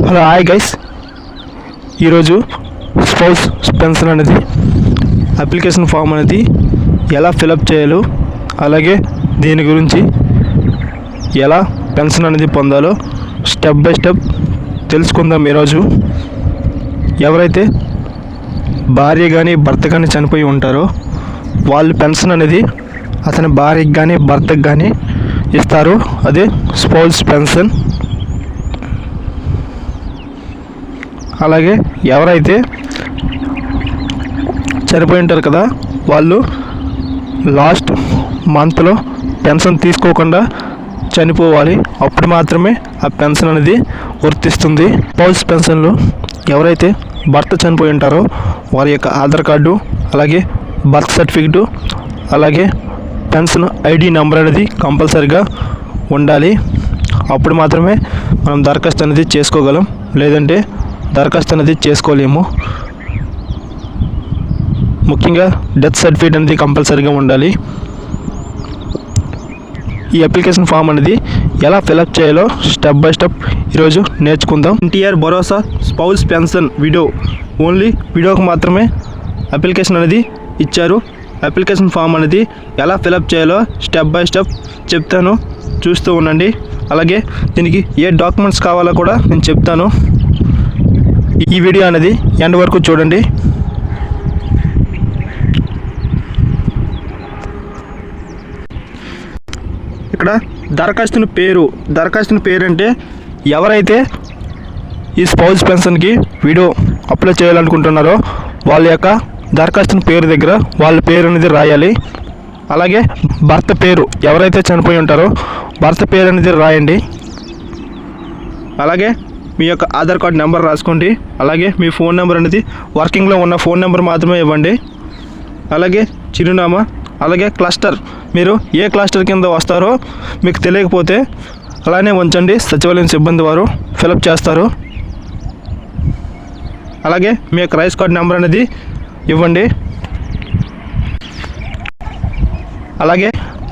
Hello hi guys, ఈరోజు spouse pension అనేది application form అనేది ఎలా ఫిలప్ చేయాలో, అలాగే దీని గురించి ఎలా పెన్షన్ అనేది పొందాలో స్టెప్ బై స్టెప్ తెలుసుకుందాం. ఈరోజు ఎవరైతే భార్య కానీ భర్త కానీ చనిపోయి ఉంటారో వాళ్ళు పెన్షన్ అనేది అతని భార్యకి కానీ భర్తకు కానీ ఇస్తారు. అదే స్పౌస్ పెన్షన్. అలాగే ఎవరైతే చనిపోయి ఉంటారు కదా వాళ్ళు లాస్ట్ మంత్లో పెన్షన్ తీసుకోకుండా చనిపోవాలి, అప్పుడు మాత్రమే ఆ పెన్షన్ అనేది వర్తిస్తుంది. స్పౌస్ పెన్షన్లో ఎవరైతే భర్త చనిపోయి ఉంటారో వారి యొక్క ఆధార్ కార్డు, అలాగే బర్త్ సర్టిఫికెటు, అలాగే పెన్షన్ ఐడి నెంబర్ అనేది కంపల్సరీగా ఉండాలి. అప్పుడు మాత్రమే మనం దరఖాస్తు అనేది చేసుకోగలం, లేదంటే దరఖాస్తు అనేది చేసుకోలేము. ముఖ్యంగా డెత్ సర్టిఫికేట్ అనేది కంపల్సరీగా ఉండాలి. ఈ అప్లికేషన్ ఫామ్ అనేది ఎలా ఫిలప్ చేయాలో స్టెప్ బై స్టెప్ ఈరోజు నేర్చుకుందాం. ఎన్టీఆర్ భరోసా స్పౌస్ పెన్షన్ వీడియో ఓన్లీ వీడియోకి మాత్రమే అప్లికేషన్ అనేది ఇచ్చారు. అప్లికేషన్ ఫామ్ అనేది ఎలా ఫిలప్ చేయాలో స్టెప్ బై స్టెప్ చెప్తాను, చూస్తూ ఉండండి. అలాగే దీనికి ఏ డాక్యుమెంట్స్ కావాలో కూడా నేను చెప్తాను. ఈ వీడియో అనేది ఎండ్ వరకు చూడండి. ఇక్కడ దరఖాస్తుని పేరు అంటే ఎవరైతే ఈ స్పౌస్ పెన్షన్కి వీడియో అప్లై చేయాలనుకుంటున్నారో వాళ్ళ యొక్క దరఖాస్తుని పేరు దగ్గర వాళ్ళ పేరు అనేది రాయాలి. అలాగే భర్త పేరు, ఎవరైతే చనిపోయి ఉంటారో భర్త పేరు అనేది రాయండి. అలాగే మీ యొక్క ఆధార్ కార్డ్ నెంబర్ రాసుకోండి. అలాగే మీ ఫోన్ నెంబర్ అనేది వర్కింగ్లో ఉన్న ఫోన్ నెంబర్ మాత్రమే ఇవ్వండి. అలాగే చిరునామా, అలాగే క్లస్టర్, మీరు ఏ క్లస్టర్ కింద వస్తారో మీకు తెలియకపోతే అలానే ఉంచండి, సచివాలయం సిబ్బంది వారు ఫిలప్ చేస్తారు. అలాగే మీ యొక్క రైస్ కార్డ్ నెంబర్ అనేది ఇవ్వండి. అలాగే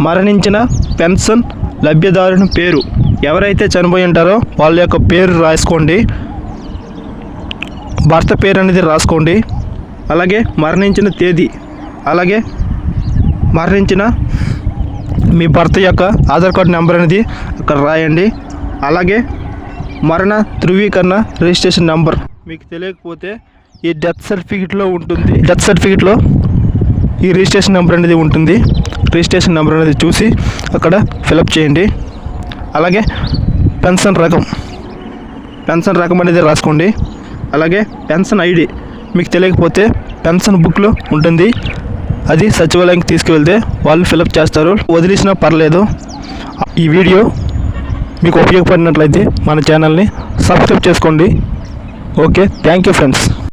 మరణించిన పెన్షన్ లబ్ధిదారుని పేరు, ఎవరైతే చనిపోయి ఉంటారో వాళ్ళ యొక్క పేరు రాసుకోండి. భర్త పేరు అనేది రాసుకోండి. అలాగే మరణించిన తేదీ, అలాగే మరణించిన మీ భర్త యొక్క ఆధార్ కార్డు నెంబర్ అనేది అక్కడ రాయండి. అలాగే మరణ ధృవీకరణ రిజిస్ట్రేషన్ నెంబర్ మీకు తెలియకపోతే ఈ డెత్ సర్టిఫికెట్లో ఉంటుంది. డెత్ సర్టిఫికెట్లో ఈ రిజిస్ట్రేషన్ నెంబర్ అనేది ఉంటుంది. రిజిస్ట్రేషన్ నెంబర్ అనేది చూసి అక్కడ ఫిలప్ చేయండి. అలాగే పెన్షన్ రకం అనేది రాసుకోండి. అలాగే పెన్షన్ ఐడి మీకు తెలియకపోతే పెన్షన్ బుక్లో ఉంటుంది, అది సచివాలయానికి తీసుకువెళ్తే వాళ్ళు ఫిలప్ చేస్తారు, వదిలేసినా పర్లేదు. ఈ వీడియో మీకు ఉపయోగపడినట్లయితే మన ఛానల్ని సబ్స్క్రైబ్ చేసుకోండి. Okay, thank you friends.